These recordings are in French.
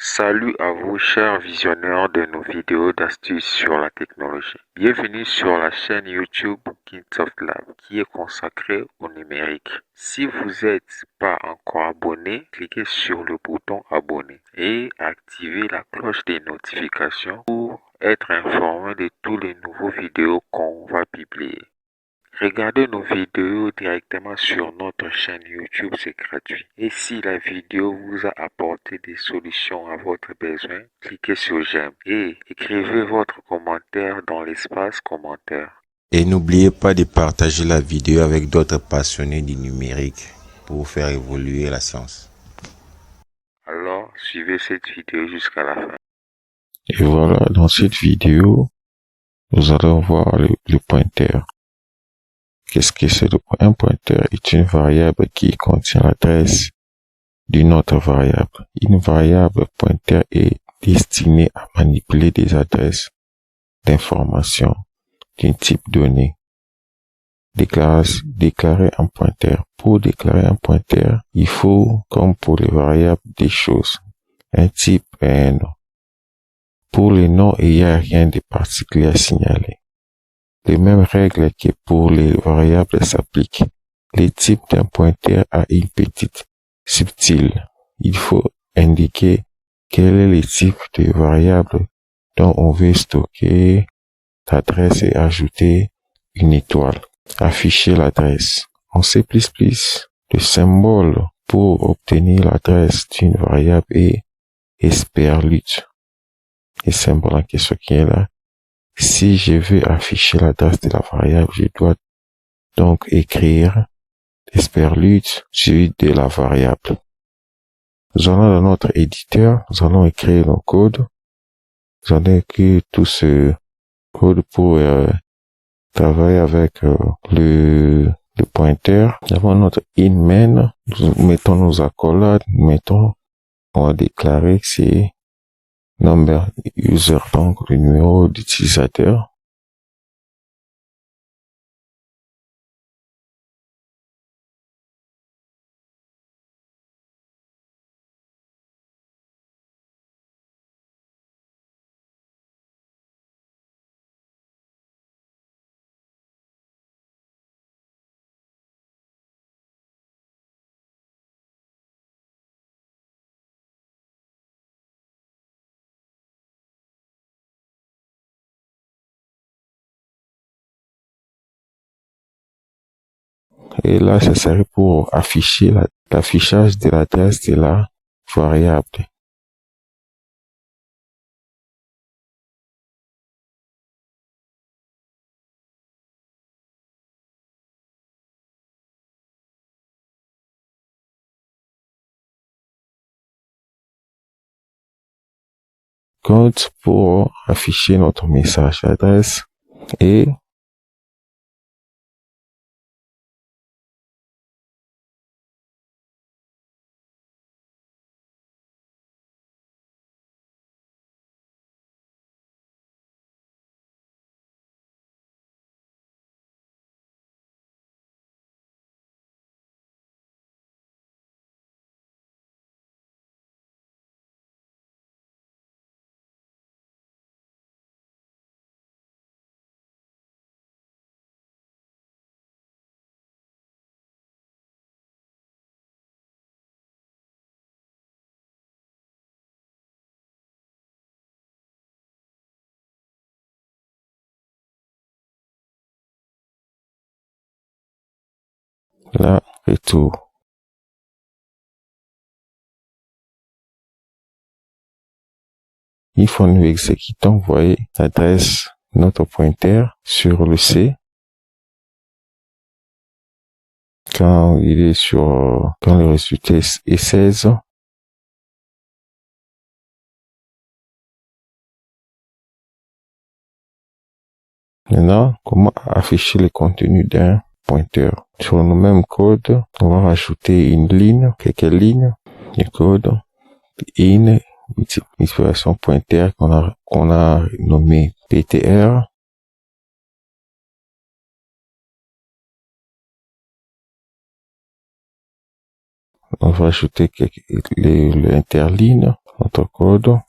Salut à vous, chers visionnaires de nos vidéos d'astuces sur la technologie. Bienvenue sur la chaîne YouTube Kinsoft Lab qui est consacrée au numérique. Si vous n'êtes pas encore abonné, cliquez sur le bouton abonner et activez la cloche des notifications pour être informé de tous les nouveaux vidéos qu'on va publier. Regardez nos vidéos directement sur notre chaîne YouTube, c'est gratuit. Et si la vidéo vous a apporté des solutions à votre besoin, cliquez sur j'aime et écrivez votre commentaire dans l'espace commentaire. Et n'oubliez pas de partager la vidéo avec d'autres passionnés du numérique pour faire évoluer la science. Alors, suivez cette vidéo jusqu'à la fin. Et voilà, dans cette vidéo, nous allons voir le pointeur. Qu'est-ce que c'est le pointeur? Un pointeur est une variable qui contient l'adresse d'une autre variable. Une variable pointeur est destinée à manipuler des adresses d'informations d'un type donné. Déclarer un pointeur. Pour déclarer un pointeur, il faut, comme pour les variables, des choses. Un type et un nom. Pour les noms, il n'y a rien de particulier à signaler. Les mêmes règles que pour les variables s'appliquent. Le type d'un pointeur a une petite subtile. Il faut indiquer quel est le type de variable dont on veut stocker l'adresse et ajouter une étoile. Afficher l'adresse. En C++, le symbole pour obtenir l'adresse d'une variable est esperlut. Le symbole en question qui est là. Si je veux afficher l'adresse de la variable, je dois donc écrire esperlut suivi de la variable. Nous allons dans notre éditeur, nous allons écrire nos codes. Nous allons écrire tout ce code pour travailler avec le pointeur. Nous avons notre in-main, nous mettons nos accolades, on va déclarer que c'est number user, donc le numéro d'utilisateur. Et là, ça serait pour afficher l'affichage de l'adresse de la variable. Code pour afficher notre message d'adresse et là, retour. Une fois nous exécutons, vous voyez l'adresse de notre pointeur sur le C. Quand le résultat est 16, maintenant, comment afficher le contenu d'un pointeur? Sur le même code, on va rajouter une ligne, quelques lignes de code, in, multiplication pointeur qu'on a nommé PTR. On va ajouter l'interligne. notre code.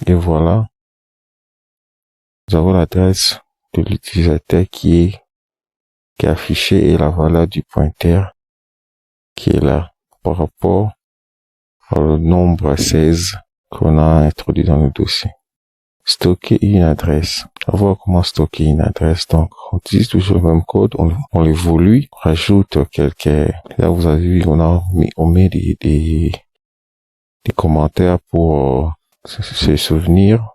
Et voilà, nous avons l'adresse de l'utilisateur qui est affichée et la valeur du pointeur qui est là par rapport au nombre 16 qu'on a introduit dans le dossier. Stocker une adresse. On va voir comment stocker une adresse. Donc, on utilise toujours le même code, on l'évolue, on rajoute quelques, là vous avez vu, on met des commentaires pour se souvenir.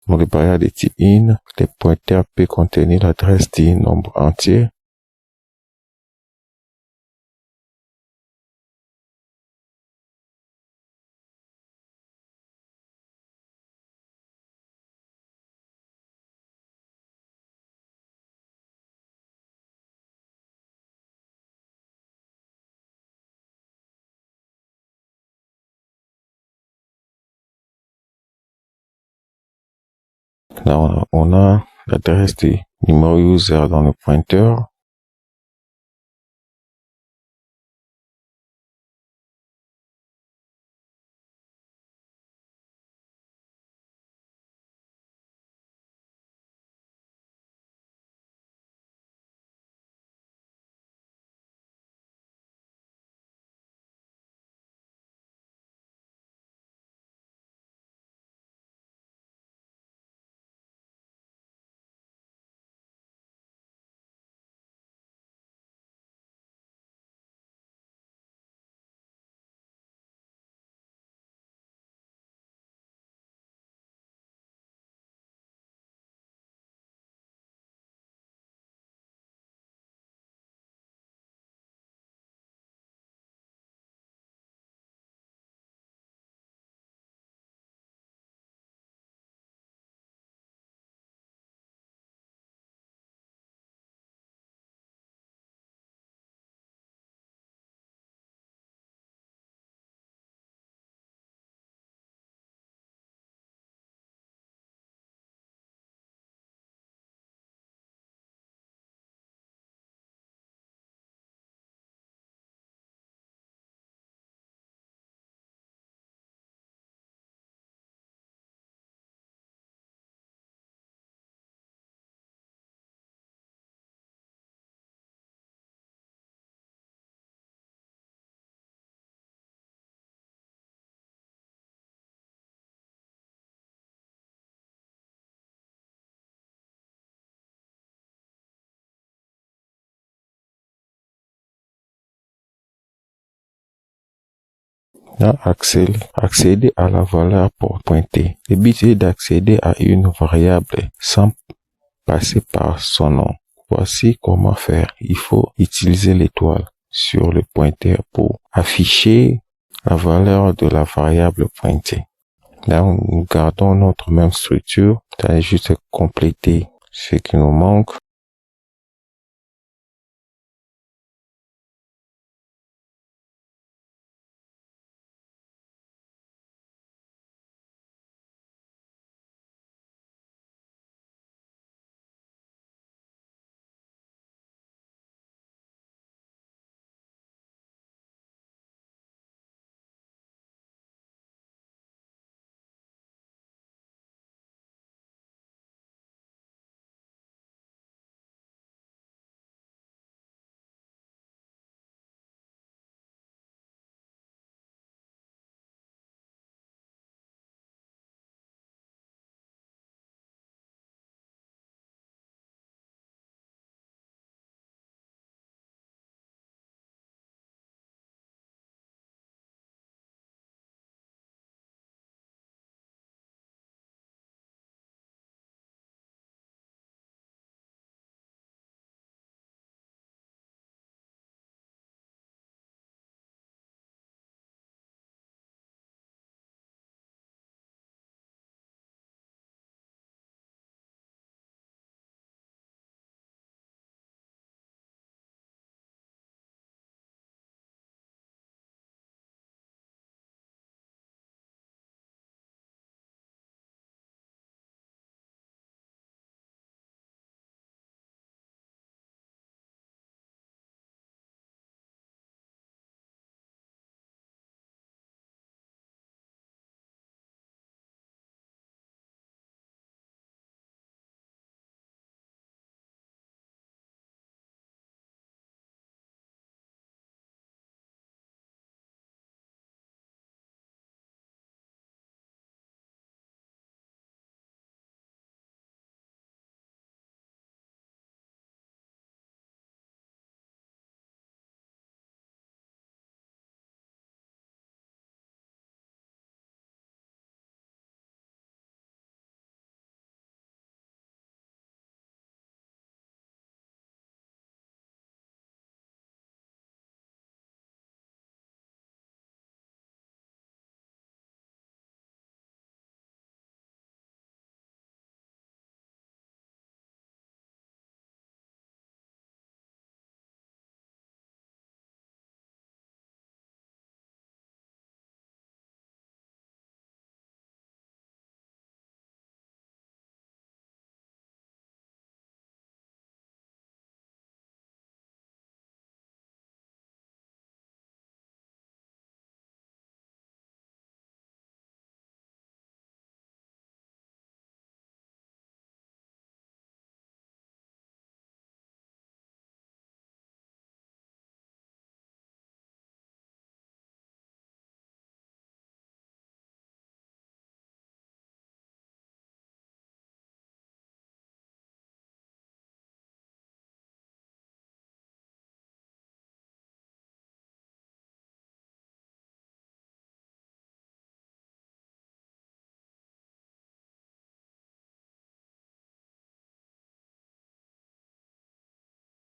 Dans les barrières de type in, les pointeurs peuvent contenir l'adresse d'un nombre entier. Là, on a l'adresse du numéro user dans le pointeur. Accéder à la valeur pointée. Le but est d'accéder à une variable sans passer par son nom. Voici comment faire. Il faut utiliser l'étoile sur le pointeur pour afficher la valeur de la variable pointée. Là, nous gardons notre même structure. Ça va juste compléter ce qui nous manque.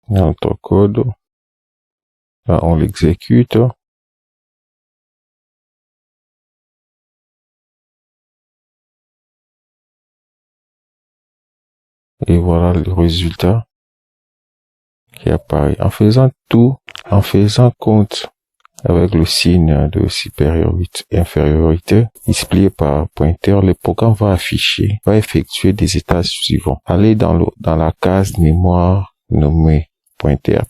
Notre code, là, on l'exécute. Et voilà le résultat qui apparaît. En faisant compte avec le signe de supériorité et infériorité display par pointeur, le programme va effectuer des étapes suivantes. Aller dans la case mémoire nommée pointeur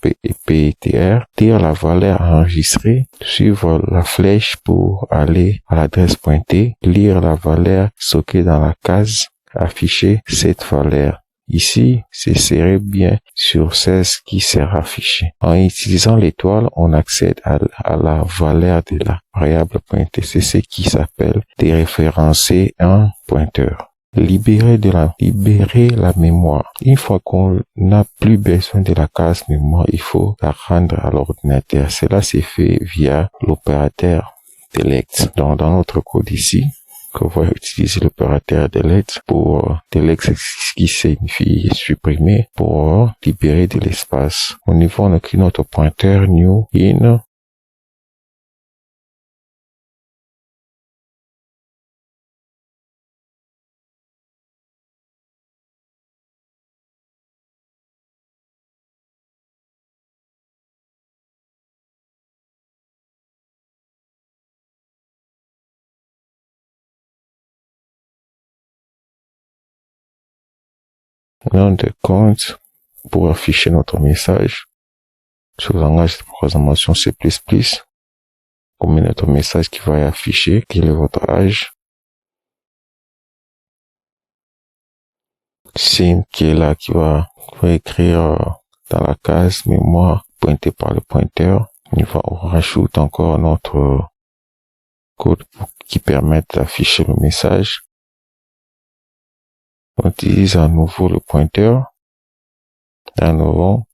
PTR, dire la valeur enregistrée, suivre la flèche pour aller à l'adresse pointée, lire la valeur stockée dans la case, afficher cette valeur. Ici, c'est serré bien sur 16 qui sera affiché. En utilisant l'étoile, on accède à la valeur de la variable pointée. C'est ce qui s'appelle déréférencer un pointeur. Libérer la mémoire. Une fois qu'on n'a plus besoin de la case mémoire, il faut la rendre à l'ordinateur. Cela se fait via l'opérateur delete. Donc, dans notre code ici, on va utiliser l'opérateur delete pour delete, ce qui signifie supprimer, pour libérer de l'espace. Au niveau, on écrit notre pointeur new in. Nom de compte pour afficher notre message. Sur le langage de programmation C++, on met notre message qui va afficher quel est votre âge. Sim qui est là, qui va écrire dans la case mémoire pointée par le pointeur. On rajoute encore notre code qui permet d'afficher le message. On utilise à nouveau le pointeur. À nouveau,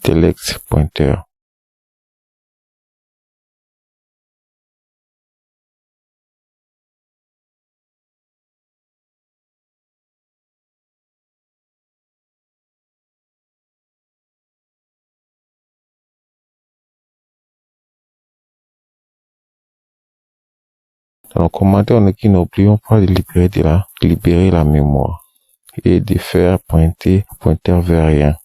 select pointeur. Dans le commentaire, n'oublions pas de libérer la mémoire et de faire pointer le pointeur vers rien.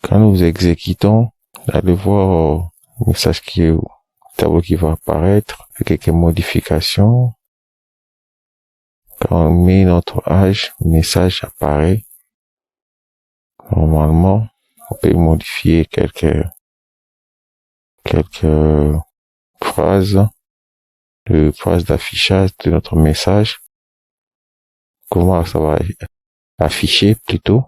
Quand nous exécutons, vous allez voir le message le tableau qui va apparaître, avec quelques modifications. Quand on met notre âge, le message apparaît. Normalement, on peut modifier quelques phrases d'affichage de notre message. Comment ça va afficher plutôt.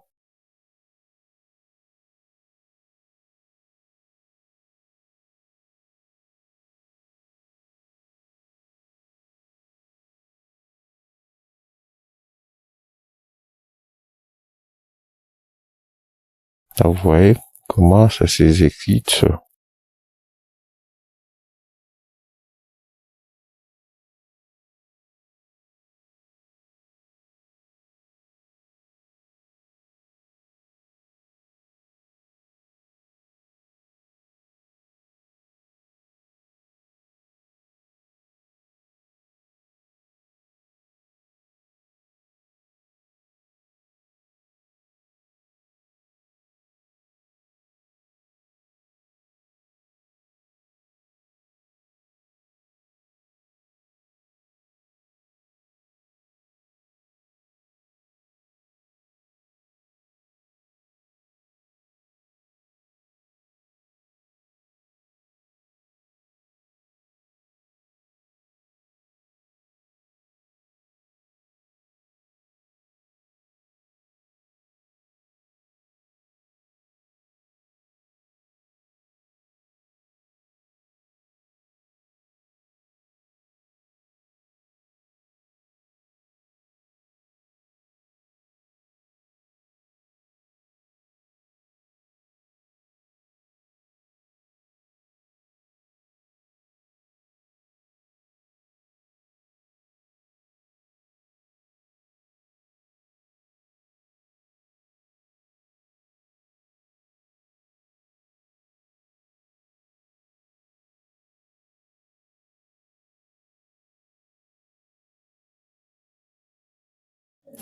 Là, vous voyez comment ça s'exécute.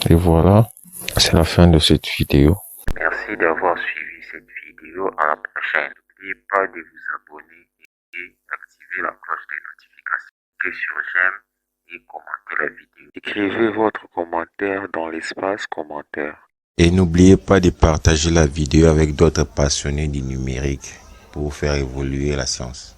Et voilà, c'est la fin de cette vidéo. Merci d'avoir suivi cette vidéo. À la prochaine. N'oubliez pas de vous abonner et activer la cloche de notification. Cliquez sur j'aime et commentez la vidéo. Écrivez votre commentaire dans l'espace commentaire. Et n'oubliez pas de partager la vidéo avec d'autres passionnés du numérique pour faire évoluer la science.